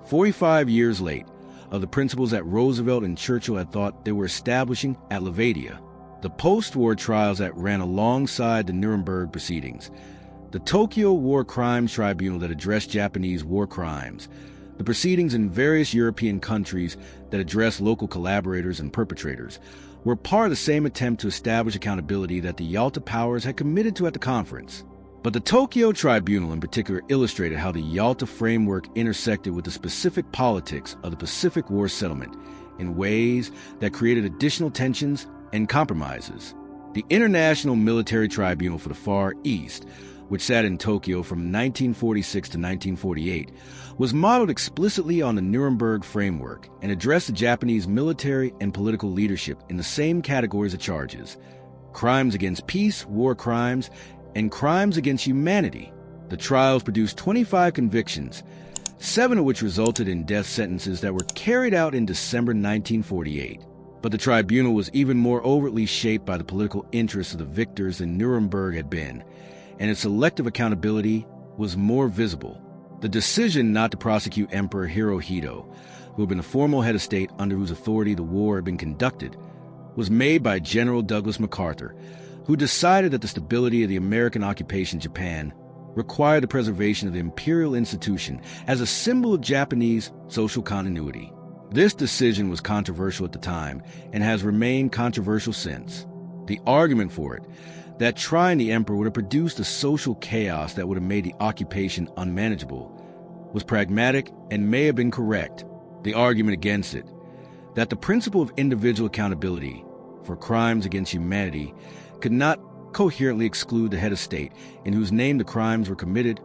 45 years late, of the principles that Roosevelt and Churchill had thought they were establishing at Levadia. The post-war trials that ran alongside the Nuremberg proceedings, the Tokyo War Crimes Tribunal that addressed Japanese war crimes, the proceedings in various European countries that addressed local collaborators and perpetrators, were part of the same attempt to establish accountability that the Yalta powers had committed to at the conference. But the Tokyo Tribunal in particular illustrated how the Yalta framework intersected with the specific politics of the Pacific War settlement in ways that created additional tensions and compromises. The International Military Tribunal for the Far East, which sat in Tokyo from 1946 to 1948, was modeled explicitly on the Nuremberg framework and addressed the Japanese military and political leadership in the same categories of charges: crimes against peace, war crimes, and crimes against humanity. The trials produced 25 convictions, 7 of which resulted in death sentences that were carried out in December 1948. But the tribunal was even more overtly shaped by the political interests of the victors than Nuremberg had been, and its selective accountability was more visible. The decision not to prosecute Emperor Hirohito, who had been the formal head of state under whose authority the war had been conducted, was made by General Douglas MacArthur, who decided that the stability of the American occupation of Japan required the preservation of the imperial institution as a symbol of Japanese social continuity. This decision was controversial at the time and has remained controversial since. The argument for it, that trying the emperor would have produced a social chaos that would have made the occupation unmanageable, was pragmatic and may have been correct. The argument against it, that the principle of individual accountability for crimes against humanity could not coherently exclude the head of state in whose name the crimes were committed,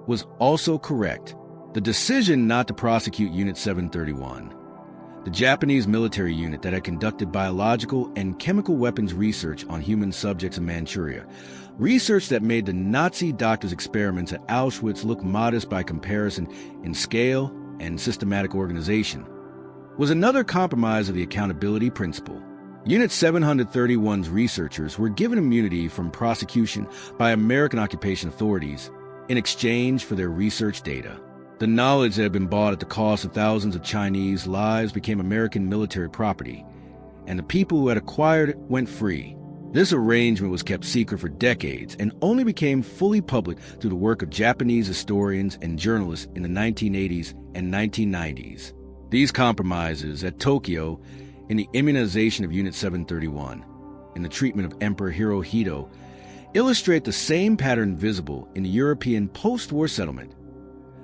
was also correct. The decision not to prosecute Unit 731, the Japanese military unit that had conducted biological and chemical weapons research on human subjects in Manchuria, research that made the Nazi doctors' experiments at Auschwitz look modest by comparison in scale and systematic organization, was another compromise of the accountability principle. Unit 731's researchers were given immunity from prosecution by American occupation authorities in exchange for their research data. The knowledge that had been bought at the cost of thousands of Chinese lives became American military property, and the people who had acquired it went free. This arrangement was kept secret for decades and only became fully public through the work of Japanese historians and journalists in the 1980s and 1990s. These compromises at Tokyo, in the immunization of Unit 731, in the treatment of Emperor Hirohito, illustrate the same pattern visible in the European post-war settlement: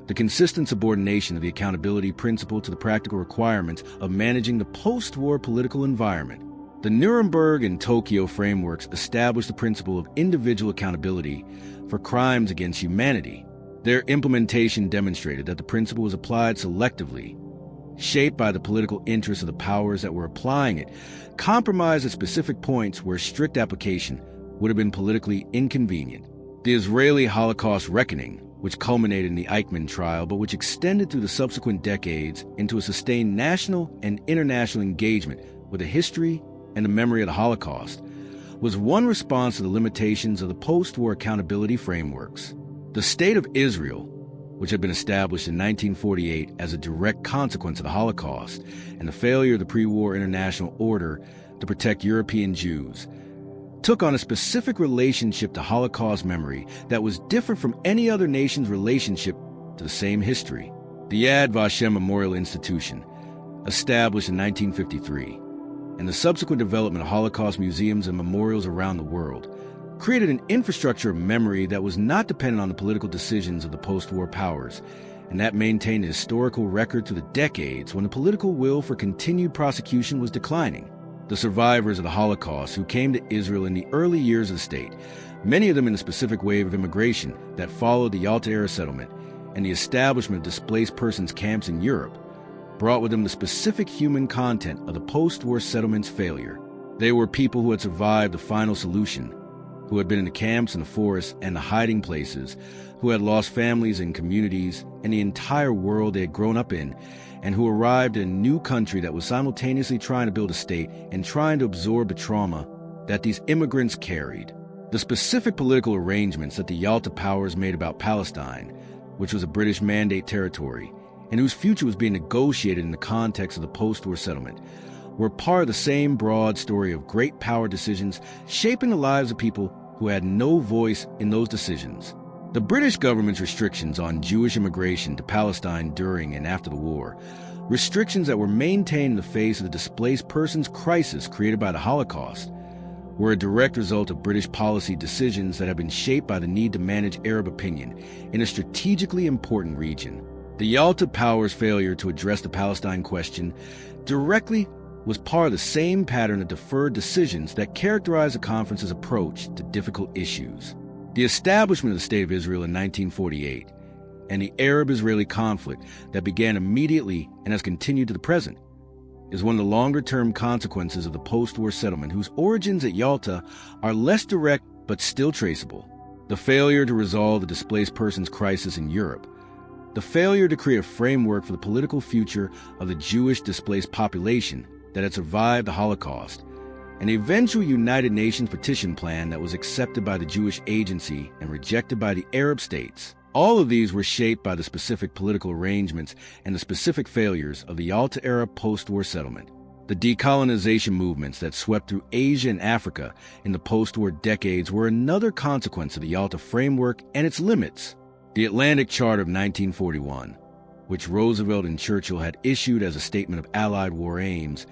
the consistent subordination of the accountability principle to the practical requirements of managing the post-war political environment. The Nuremberg and Tokyo frameworks established the principle of individual accountability for crimes against humanity. Their implementation demonstrated that the principle was applied selectively, shaped by the political interests of the powers that were applying it, compromised at specific points where strict application would have been politically inconvenient. The Israeli Holocaust reckoning, which culminated in the Eichmann trial, but which extended through the subsequent decades into a sustained national and international engagement with the history and the memory of the Holocaust, was one response to the limitations of the post-war accountability frameworks. The State of Israel, which had been established in 1948 as a direct consequence of the Holocaust and the failure of the pre-war international order to protect European Jews, took on a specific relationship to Holocaust memory that was different from any other nation's relationship to the same history. The Yad Vashem Memorial Institution, established in 1953, and the subsequent development of Holocaust museums and memorials around the world, created an infrastructure of memory that was not dependent on the political decisions of the post-war powers, and that maintained a historical record through the decades when the political will for continued prosecution was declining. the survivors of the Holocaust who came to Israel in the early years of the state, many of them in a specific wave of immigration that followed the Yalta-era settlement and the establishment of displaced persons camps in Europe, brought with them the specific human content of the post-war settlement's failure. They were people who had survived the final solution, who had been in the camps and the forests and the hiding places, who had lost families and communities and the entire world they had grown up in, and who arrived in a new country that was simultaneously trying to build a state and trying to absorb the trauma that these immigrants carried. The specific political arrangements that the Yalta powers made about Palestine, which was a British Mandate territory, and whose future was being negotiated in the context of the post-war settlement, were part of the same broad story of great power decisions shaping the lives of people who had no voice in those decisions. The British government's restrictions on Jewish immigration to Palestine during and after the war, restrictions that were maintained in the face of the displaced persons crisis created by the Holocaust, were a direct result of British policy decisions that have been shaped by the need to manage Arab opinion in a strategically important region. The Yalta powers' failure to address the Palestine question directly was part of the same pattern of deferred decisions that characterized the conference's approach to difficult issues. The establishment of the State of Israel in 1948 and the Arab-Israeli conflict that began immediately and has continued to the present is one of the longer-term consequences of the post-war settlement whose origins at Yalta are less direct but still traceable. The failure to resolve the displaced persons crisis in Europe, the failure to create a framework for the political future of the Jewish displaced population that had survived the Holocaust, an eventual United Nations petition plan that was accepted by the Jewish Agency and rejected by the Arab states. All of these were shaped by the specific political arrangements and the specific failures of the Yalta-era post-war settlement. The decolonization movements that swept through Asia and Africa in the post-war decades were another consequence of the Yalta framework and its limits. The Atlantic Charter of 1941, which Roosevelt and Churchill had issued as a statement of Allied war aims,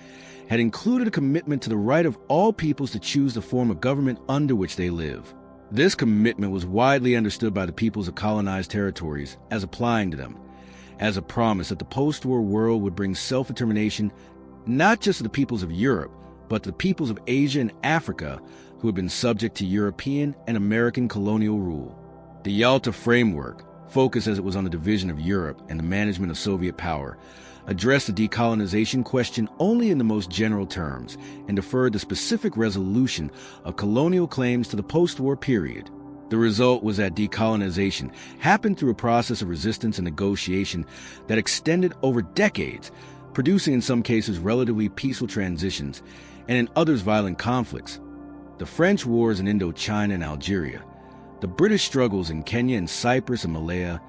had included a commitment to the right of all peoples to choose the form of government under which they live. This commitment was widely understood by the peoples of colonized territories as applying to them, as a promise that the post-war world would bring self-determination not just to the peoples of Europe, but to the peoples of Asia and Africa who had been subject to European and American colonial rule. The Yalta framework, focused as it was on the division of Europe and the management of Soviet power, addressed the decolonization question only in the most general terms and deferred the specific resolution of colonial claims to the post-war period. The result was that decolonization happened through a process of resistance and negotiation that extended over decades, producing in some cases relatively peaceful transitions and in others violent conflicts. The French wars in Indochina and Algeria, the British struggles in Kenya and Cyprus and Malaya,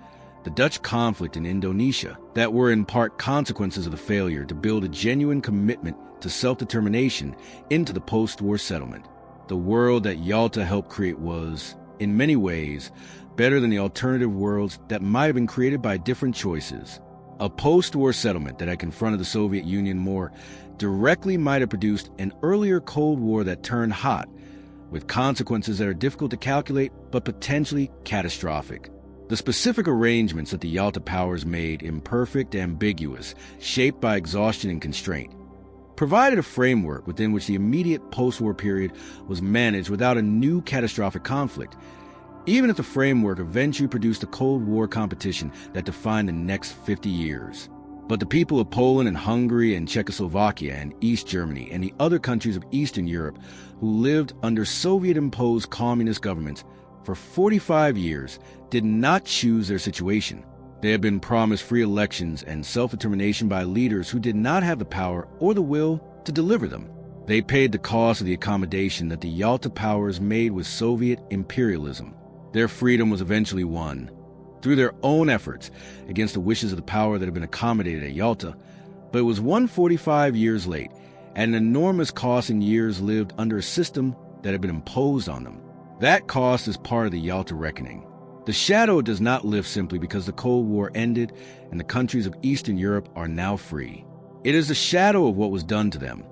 the Dutch conflict in Indonesia that were in part consequences of the failure to build a genuine commitment to self-determination into the post-war settlement. The world that Yalta helped create was, in many ways, better than the alternative worlds that might have been created by different choices. A post-war settlement that had confronted the Soviet Union more directly might have produced an earlier Cold War that turned hot, with consequences that are difficult to calculate but potentially catastrophic. The specific arrangements that the Yalta powers made, imperfect, ambiguous, shaped by exhaustion and constraint, provided a framework within which the immediate post-war period was managed without a new catastrophic conflict, even if the framework eventually produced a Cold War competition that defined the next 50 years. But the people of Poland and Hungary and Czechoslovakia and East Germany and the other countries of Eastern Europe who lived under Soviet-imposed communist governments for 45 years did not choose their situation. They had been promised free elections and self-determination by leaders who did not have the power or the will to deliver them. They paid the cost of the accommodation that the Yalta powers made with Soviet imperialism. Their freedom was eventually won through their own efforts against the wishes of the power that had been accommodated at Yalta, but it was 145 years late at an enormous cost in years lived under a system that had been imposed on them. That cost is part of the Yalta reckoning. The shadow does not lift simply because the Cold War ended and the countries of Eastern Europe are now free. It is the shadow of what was done to them,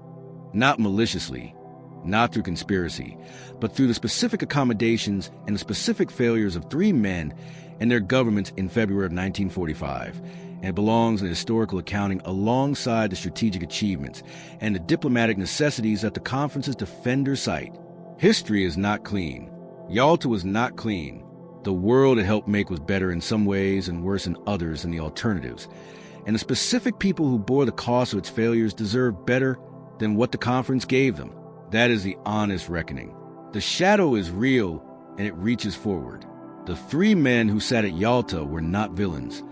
not maliciously, not through conspiracy, but through the specific accommodations and the specific failures of three men and their governments in February of 1945, and it belongs in the historical accounting alongside the strategic achievements and the diplomatic necessities that the conference's defenders cite. History is not clean. Yalta was not clean. The world it helped make was better in some ways and worse in others than the alternatives. And the specific people who bore the cost of its failures deserve better than what the conference gave them. That is the honest reckoning. The shadow is real, and it reaches forward. The three men who sat at Yalta were not villains,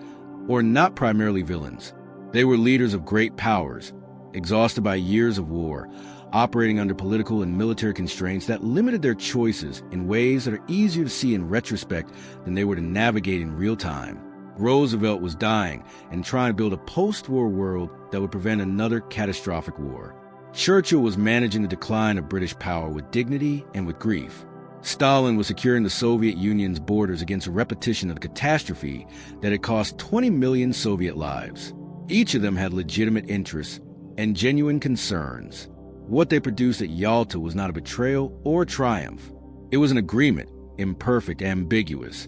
or not primarily villains. They were leaders of great powers, exhausted by years of war, operating under political and military constraints that limited their choices in ways that are easier to see in retrospect than they were to navigate in real time. Roosevelt was dying and trying to build a post-war world that would prevent another catastrophic war. Churchill was managing the decline of British power with dignity and with grief. Stalin was securing the Soviet Union's borders against a repetition of the catastrophe that had cost 20 million Soviet lives. Each of them had legitimate interests and genuine concerns. What they produced at Yalta was not a betrayal or triumph. It was an agreement, imperfect, ambiguous,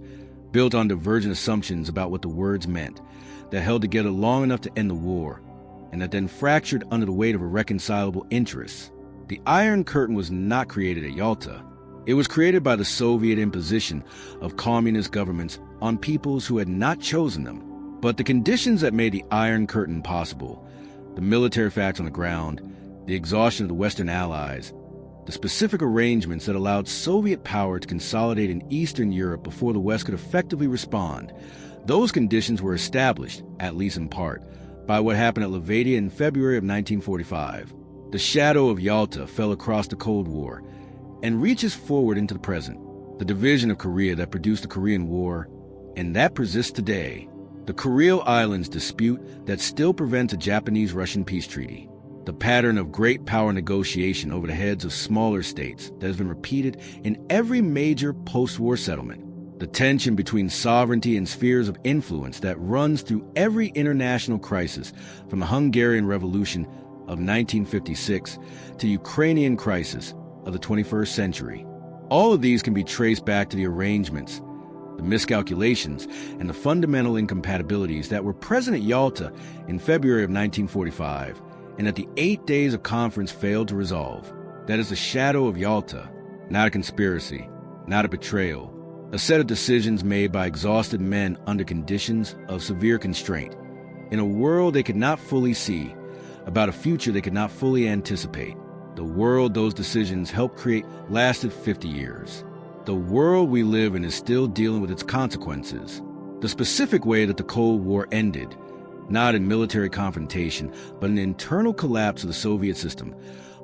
built on divergent assumptions about what the words meant, that held together long enough to end the war, and that then fractured under the weight of irreconcilable interests. The Iron Curtain was not created at Yalta. It was created by the Soviet imposition of communist governments on peoples who had not chosen them. But the conditions that made the Iron Curtain possible, the military facts on the ground, the exhaustion of the Western Allies, the specific arrangements that allowed Soviet power to consolidate in Eastern Europe before the West could effectively respond, those conditions were established, at least in part, by what happened at Levadia in February of 1945. The shadow of Yalta fell across the Cold War and reaches forward into the present, the division of Korea that produced the Korean War, and that persists today. The Kuril Islands dispute that still prevents a Japanese-Russian peace treaty. The pattern of great power negotiation over the heads of smaller states that has been repeated in every major post-war settlement. The tension between sovereignty and spheres of influence that runs through every international crisis, from the Hungarian Revolution of 1956 to the Ukrainian crisis of the 21st century. All of these can be traced back to the arrangements, the miscalculations, and the fundamental incompatibilities that were present at Yalta in February of 1945, and that the 8 days of conference failed to resolve. That is the shadow of Yalta, not a conspiracy, not a betrayal, a set of decisions made by exhausted men under conditions of severe constraint, in a world they could not fully see, about a future they could not fully anticipate. The world those decisions helped create lasted 50 years. The world we live in is still dealing with its consequences. The specific way that the Cold War ended, not in military confrontation, but an internal collapse of the Soviet system,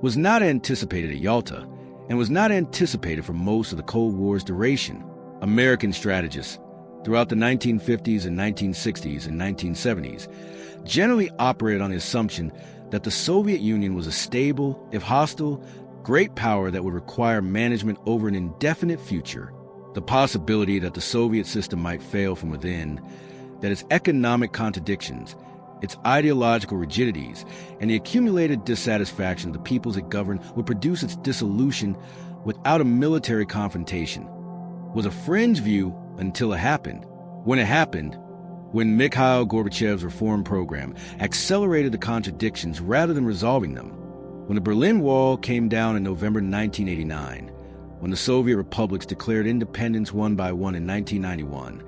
was not anticipated at Yalta, and was not anticipated for most of the Cold War's duration. American strategists, throughout the 1950s and 1960s and 1970s, generally operated on the assumption that the Soviet Union was a stable, if hostile, great power that would require management over an indefinite future. The possibility that the Soviet system might fail from within, that its economic contradictions, its ideological rigidities, and the accumulated dissatisfaction of the peoples it governed would produce its dissolution without a military confrontation, was a fringe view until it happened. When it happened, when Mikhail Gorbachev's reform program accelerated the contradictions rather than resolving them, when the Berlin Wall came down in November 1989, when the Soviet republics declared independence one by one in 1991,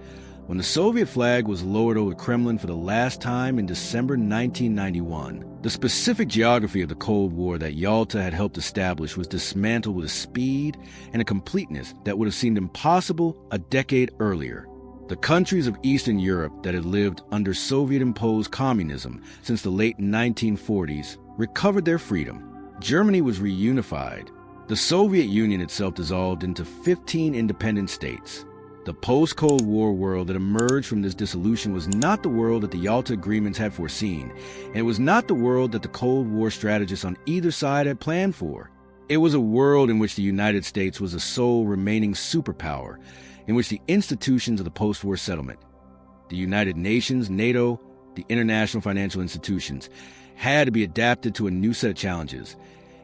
when the Soviet flag was lowered over the Kremlin for the last time in December 1991, the specific geography of the Cold War that Yalta had helped establish was dismantled with a speed and a completeness that would have seemed impossible a decade earlier. The countries of Eastern Europe that had lived under Soviet-imposed communism since the late 1940s recovered their freedom. Germany was reunified. The Soviet Union itself dissolved into 15 independent states. The post-Cold War world that emerged from this dissolution was not the world that the Yalta agreements had foreseen, and it was not the world that the Cold War strategists on either side had planned for. It was a world in which the United States was the sole remaining superpower, in which the institutions of the post-war settlement, the United Nations, NATO, the international financial institutions, had to be adapted to a new set of challenges,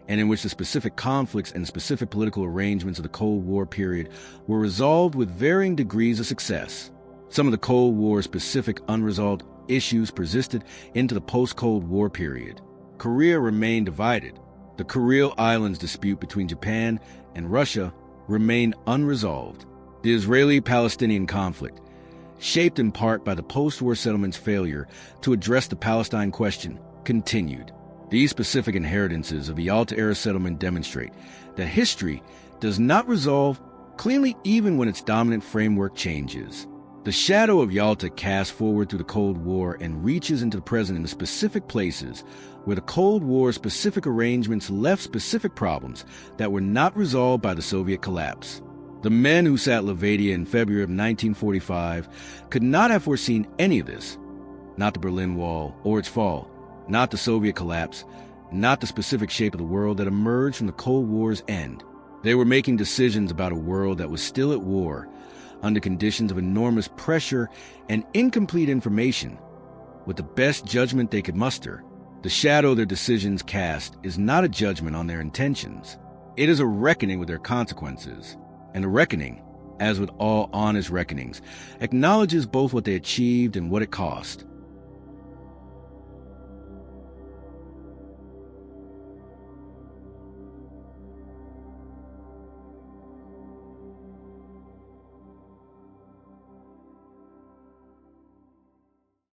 and in which the specific conflicts and specific political arrangements of the Cold War period were resolved with varying degrees of success. Some of the Cold War's specific unresolved issues persisted into the post-Cold War period. Korea remained divided. The Kuril Islands dispute between Japan and Russia remained unresolved. The Israeli-Palestinian conflict, shaped in part by the post-war settlement's failure to address the Palestine question, continued. These specific inheritances of the Yalta-era settlement demonstrate that history does not resolve cleanly even when its dominant framework changes. The shadow of Yalta casts forward through the Cold War and reaches into the present in the specific places where the Cold War's specific arrangements left specific problems that were not resolved by the Soviet collapse. The men who sat Levadia in February of 1945 could not have foreseen any of this. Not the Berlin Wall or its fall, not the Soviet collapse, not the specific shape of the world that emerged from the Cold War's end. They were making decisions about a world that was still at war, under conditions of enormous pressure and incomplete information. With the best judgment they could muster, the shadow their decisions cast is not a judgment on their intentions. It is a reckoning with their consequences. And a reckoning, as with all honest reckonings, acknowledges both what they achieved and what it cost.